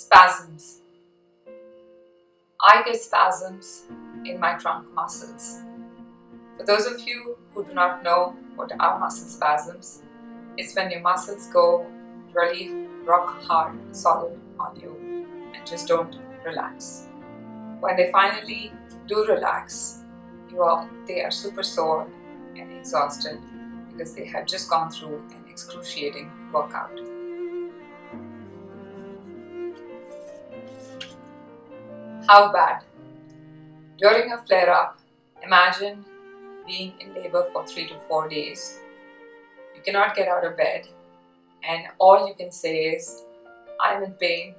Spasms. I get spasms in my trunk muscles. For those of you who do not know what are muscle spasms, it's when your muscles go really rock hard, solid on you and just don't relax. When they finally do relax, they are super sore and exhausted because they have just gone through an excruciating workout. How bad? During a flare-up, imagine being in labor for 3 to 4 days. You cannot get out of bed, and all you can say is, I'm in pain,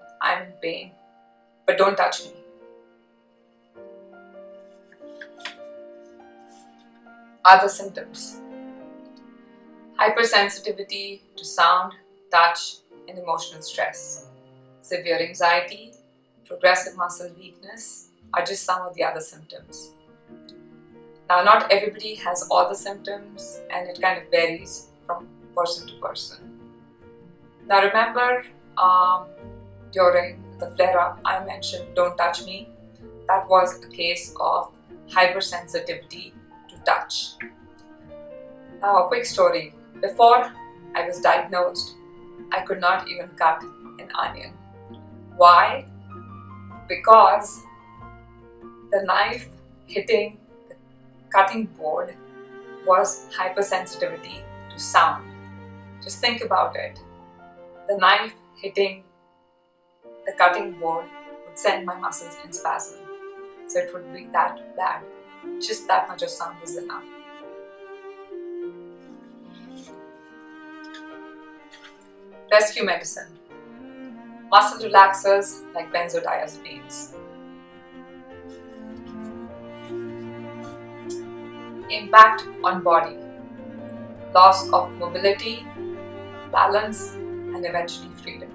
but don't touch me. Other symptoms: hypersensitivity to sound, touch, and emotional stress. Severe anxiety, progressive muscle weakness are just some of the other symptoms. Now, not everybody has all the symptoms, and it kind of varies from person to person. Now, remember, during the flare-up, I mentioned don't touch me. That was a case of hypersensitivity to touch. Now, a quick story. Before I was diagnosed, I could not even cut an onion. Why? Because the knife hitting the cutting board was hypersensitivity to sound. Just think about it. The knife hitting the cutting board would send my muscles in spasm. So it would be that bad. Just that much of sound was enough. Rescue medicine. Muscle relaxers like benzodiazepines. Impact on body. Loss of mobility, balance, and eventually freedom.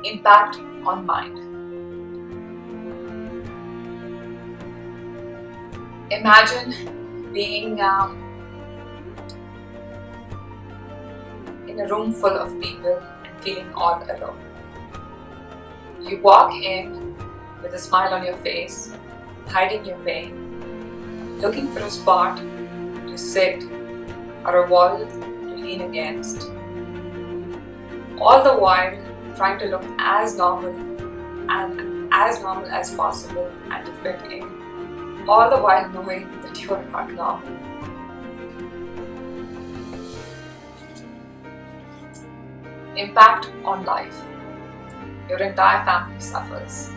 Impact on mind. Imagine being in a room full of people and feeling all alone. You walk in with a smile on your face, hiding your pain, looking for a spot to sit or a wall to lean against, all the while trying to look as normal as possible and to fit in, all the while knowing that you are not normal. Impact on life. Your entire family suffers.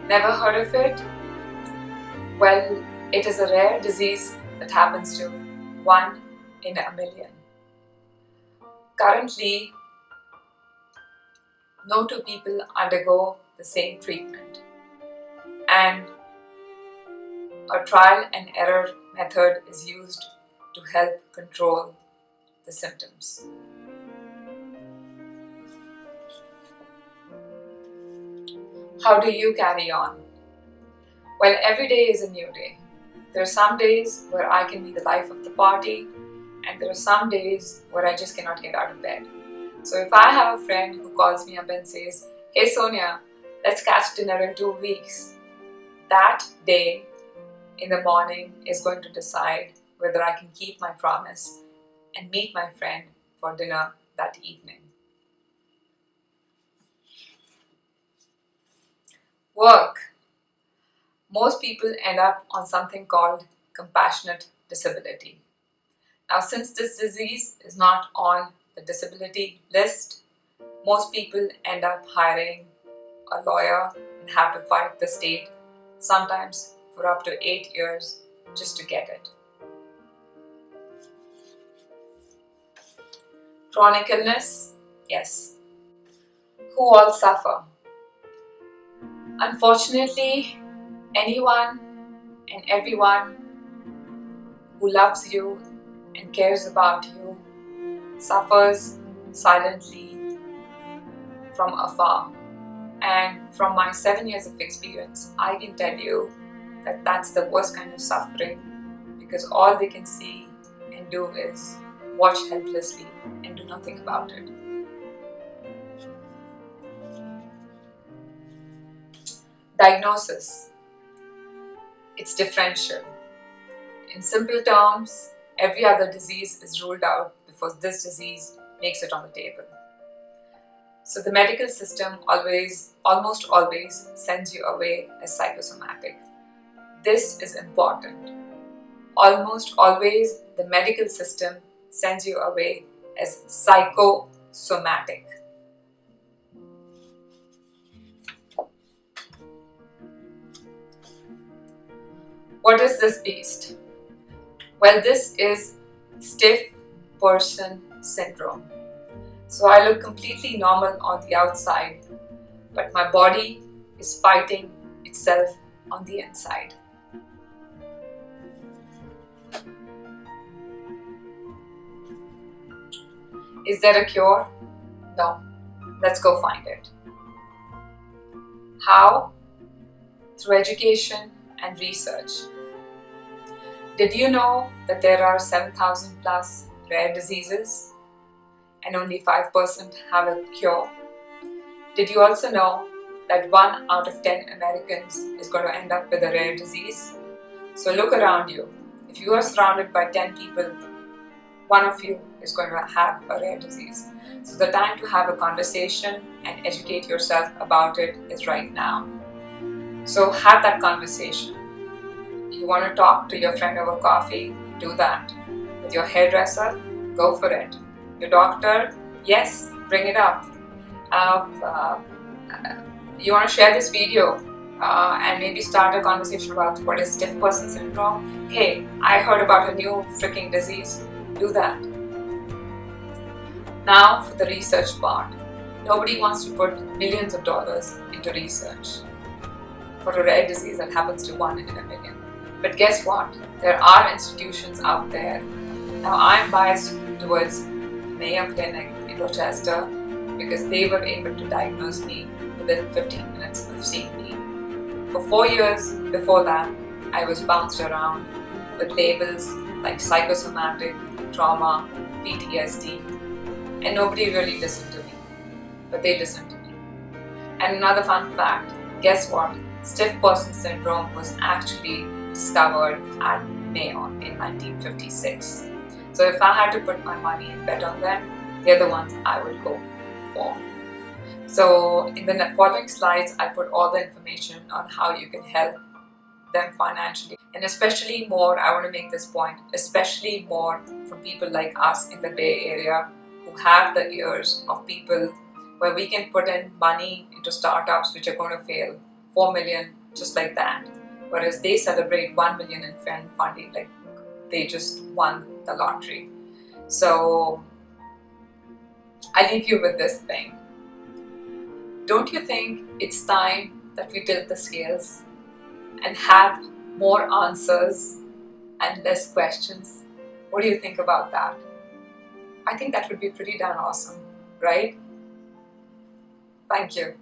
Never heard of it? Well, it is a rare disease that happens to 1 in a million. Currently, no two people undergo the same treatment, and a trial and error method is used to help control the symptoms. How do you carry on? Well, every day is a new day. There are some days where I can be the life of the party, and there are some days where I just cannot get out of bed. So if I have a friend who calls me up and says, "Hey Sonia, let's catch dinner in 2 weeks," that day in the morning is going to decide whether I can keep my promise and meet my friend for dinner that evening. Work. Most people end up on something called compassionate disability. Now, since this disease is not on the disability list, most people end up hiring a lawyer and have to fight the state, sometimes for up to 8 years, just to get it. Chronic illness? Yes. Who all suffer? Unfortunately, anyone and everyone who loves you and cares about you suffers silently from afar. And from my 7 years of experience, I can tell you that that's the worst kind of suffering, because all they can see and do is watch helplessly and do nothing about it. Diagnosis. It's differential. In simple terms, every other disease is ruled out before this disease makes it on the table. So the medical system almost always sends you away as psychosomatic. This is important. Almost always the medical system sends you away as psychosomatic. What is this beast? Well, this is stiff person syndrome. So I look completely normal on the outside, but my body is fighting itself on the inside. Is there a cure? No. Let's go find it. How? Through education and research. Did you know that there are 7,000 plus rare diseases and only 5% have a cure? Did you also know that 1 out of 10 Americans is going to end up with a rare disease? So look around you. If you are surrounded by 10 people, 1 of you is going to have a rare disease. So the time to have a conversation and educate yourself about it is right now. So have that conversation. You want to talk to your friend over coffee? Do that. With your hairdresser? Go for it. Your doctor? Yes, bring it up. You want to share this video and maybe start a conversation about what is stiff person syndrome? Hey, I heard about a new freaking disease. Do that. Now for the research part. Nobody wants to put millions of dollars into research for a rare disease that happens to 1 in a million. But guess what? There are institutions out there. Now I'm biased towards the Mayo Clinic in Rochester because they were able to diagnose me within 15 minutes of seeing me. For 4 years before that, I was bounced around with labels like psychosomatic, trauma, PTSD, and nobody really listened to me. But they listened to me. And another fun fact, guess what? Stiff person syndrome was actually discovered at Mayo in 1956. So if I had to put my money and bet on them, they're the ones I would go for. So in the following slides, I put all the information on how you can help them financially. And especially more, I want to make this point, especially more from people like us in the Bay Area who have the ears of people where we can put in money into startups which are going to fail, 4 million, just like that. Whereas they celebrate 1 million in funding, like they just won the lottery. So I leave you with this thing. Don't you think it's time that we tilt the scales and have more answers and less questions? What do you think about that? I think that would be pretty darn awesome, right? Thank you.